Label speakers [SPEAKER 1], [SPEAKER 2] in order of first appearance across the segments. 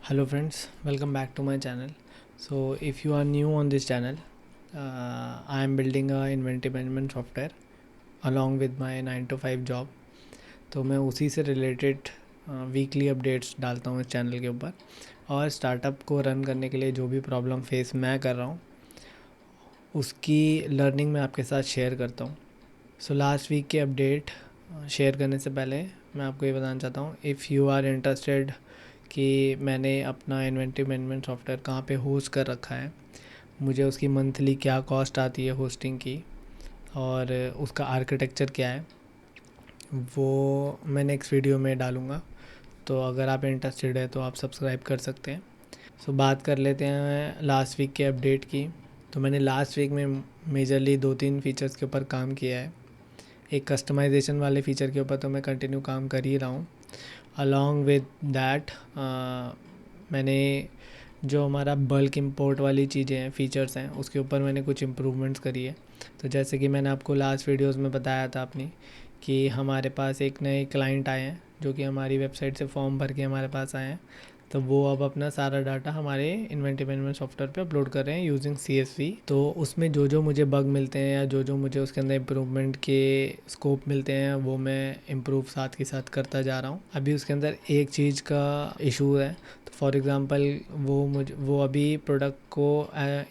[SPEAKER 1] Hello friends, welcome back to my channel. So if you are new on this channel, I am building a inventory management software along with my 9 to 5 job. तो मैं उसी से related weekly updates डालता हूँ इस channel के ऊपर, और स्टार्टअप को रन करने के लिए जो भी प्रॉब्लम फेस मैं कर रहा हूँ उसकी लर्निंग मैं आपके साथ शेयर करता हूँ. सो लास्ट वीक के अपडेट शेयर करने से पहले मैं आपको ये बताना चाहता हूँ, इफ़ यू आर इंटरेस्टेड कि मैंने अपना इन्वेंटरी मैनेजमेंट सॉफ्टवेयर कहाँ पे होस्ट कर रखा है, मुझे उसकी मंथली क्या कॉस्ट आती है होस्टिंग की, और उसका आर्किटेक्चर क्या है, वो मैं नेक्स्ट वीडियो में डालूँगा. तो अगर आप इंटरेस्टेड है तो आप सब्सक्राइब कर सकते हैं. सो बात कर लेते हैं लास्ट वीक के अपडेट की. तो मैंने लास्ट वीक में मेजरली 2-3 फीचर्स के ऊपर काम किया है. एक कस्टमाइजेशन वाले फ़ीचर के ऊपर तो मैं कंटिन्यू काम कर ही रहा हूँ. अलॉन्ग विद दैट मैंने जो हमारा बल्क इंपोर्ट वाली चीज़ें हैं, फ़ीचर्स हैं, उसके ऊपर मैंने कुछ इम्प्रूवमेंट्स करी है. तो जैसे कि मैंने आपको लास्ट वीडियोस में बताया था अपनी, कि हमारे पास एक नए क्लाइंट आए हैं जो कि हमारी वेबसाइट से फॉर्म भर के हमारे पास आए हैं. तो वो अब अपना सारा डाटा हमारे इन्वेंटरी मैनेजमेंट सॉफ्टवेयर पे अपलोड कर रहे हैं यूजिंग CSV. तो उसमें जो जो मुझे बग मिलते हैं या जो जो मुझे उसके अंदर इम्प्रूवमेंट के स्कोप मिलते हैं वो मैं इम्प्रूव साथ के साथ करता जा रहा हूँ. अभी उसके अंदर एक चीज़ का इशू है. तो फॉर एग्ज़ाम्पल वो अभी प्रोडक्ट को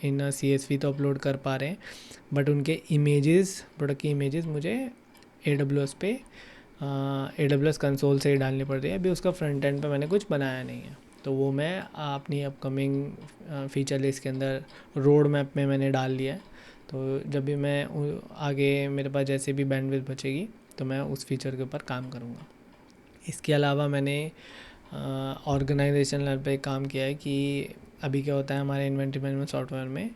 [SPEAKER 1] इन CSV तो अपलोड कर पा रहे हैं, बट उनके इमेजेस, प्रोडक्ट की इमेजेस मुझे AWS पे AWS कंसोल से ही डालनी पड़ रही है. अभी उसका फ्रंट एंड पे मैंने कुछ बनाया नहीं है. तो वो मैं अपनी अपकमिंग फ़ीचर लिस्ट के अंदर रोड मैप में मैंने डाल लिया है. तो जब भी मैं आगे मेरे पास जैसे भी बैंडविड्थ बचेगी तो मैं उस फीचर के ऊपर काम करूँगा. इसके अलावा मैंने ऑर्गेनाइजेशन लेवल पे काम किया है कि अभी क्या होता है हमारे इन्वेंटरी मैनेजमेंट सॉफ्टवेयर में,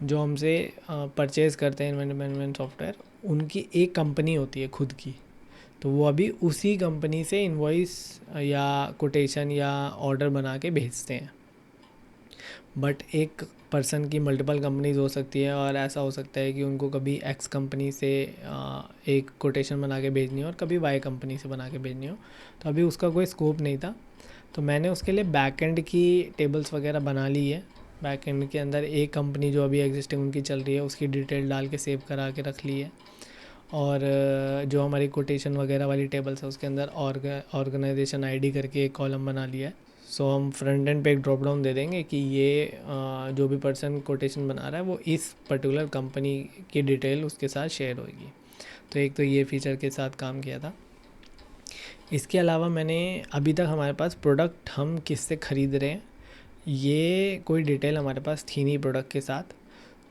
[SPEAKER 1] जो हमसे परचेज़ करते हैं इन्वेंटरी मैनेजमेंट सॉफ्टवेयर, उनकी एक कंपनी होती है खुद की. तो वो अभी उसी कंपनी से इनवॉइस या कोटेशन या ऑर्डर बना के भेजते हैं. बट एक पर्सन की मल्टीपल कंपनीज हो सकती है, और ऐसा हो सकता है कि उनको कभी एक्स कंपनी से एक कोटेशन बना के भेजनी हो और कभी वाई कंपनी से बना के भेजनी हो. तो अभी उसका कोई स्कोप नहीं था. तो मैंने उसके लिए बैकएंड की टेबल्स वगैरह बना ली है. बैकएंड के अंदर एक कंपनी जो अभी एग्जिस्टिंग उनकी चल रही है उसकी डिटेल डाल के सेव करा के रख ली है. और जो हमारी कोटेशन वगैरह वाली टेबल्स है उसके अंदर ऑर्गेनाइजेशन आईडी करके एक कॉलम बना लिया है. सो हम फ्रंट एंड पे एक ड्रॉप डाउन दे देंगे कि ये जो भी पर्सन कोटेशन बना रहा है वो इस पर्टिकुलर कंपनी की डिटेल उसके साथ शेयर होगी. तो एक तो ये फीचर के साथ काम किया था. इसके अलावा मैंने अभी तक हमारे पास प्रोडक्ट हम किससे ख़रीद रहे हैं ये कोई डिटेल हमारे पास थी नहीं प्रोडक्ट के साथ.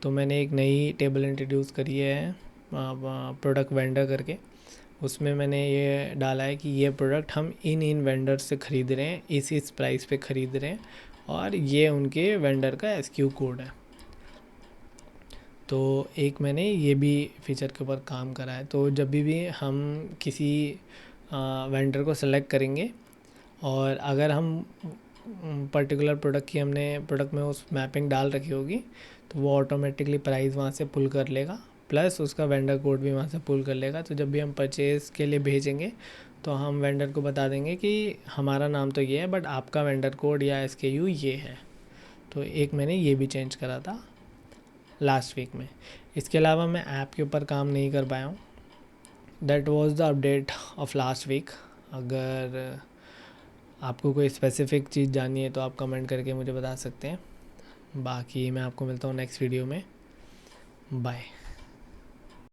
[SPEAKER 1] तो मैंने एक नई टेबल इंट्रोड्यूस करी है प्रोडक्ट वेंडर करके. उसमें मैंने ये डाला है कि ये प्रोडक्ट हम इन वेंडर से ख़रीद रहे हैं, इस प्राइस पे ख़रीद रहे हैं, और ये उनके वेंडर का SKU कोड है. तो एक मैंने ये भी फीचर के ऊपर काम करा है. तो जब भी हम किसी वेंडर को सेलेक्ट करेंगे और अगर हम पर्टिकुलर प्रोडक्ट की हमने प्रोडक्ट में उस मैपिंग डाल रखी होगी तो वो ऑटोमेटिकली प्राइस वहाँ से पुल कर लेगा, प्लस उसका वेंडर कोड भी वहाँ से पुल कर लेगा. तो जब भी हम परचेज़ के लिए भेजेंगे तो हम वेंडर को बता देंगे कि हमारा नाम तो ये है बट आपका वेंडर कोड या SKU ये है. तो एक मैंने ये भी चेंज करा था लास्ट वीक में. इसके अलावा मैं ऐप के ऊपर काम नहीं कर पाया हूँ. That was the update of last week. अगर आपको कोई स्पेसिफ़िक चीज़ जाननी है तो आप कमेंट करके मुझे बता सकते हैं. बाकी मैं आपको मिलता हूँ नेक्स्ट वीडियो में. बाय.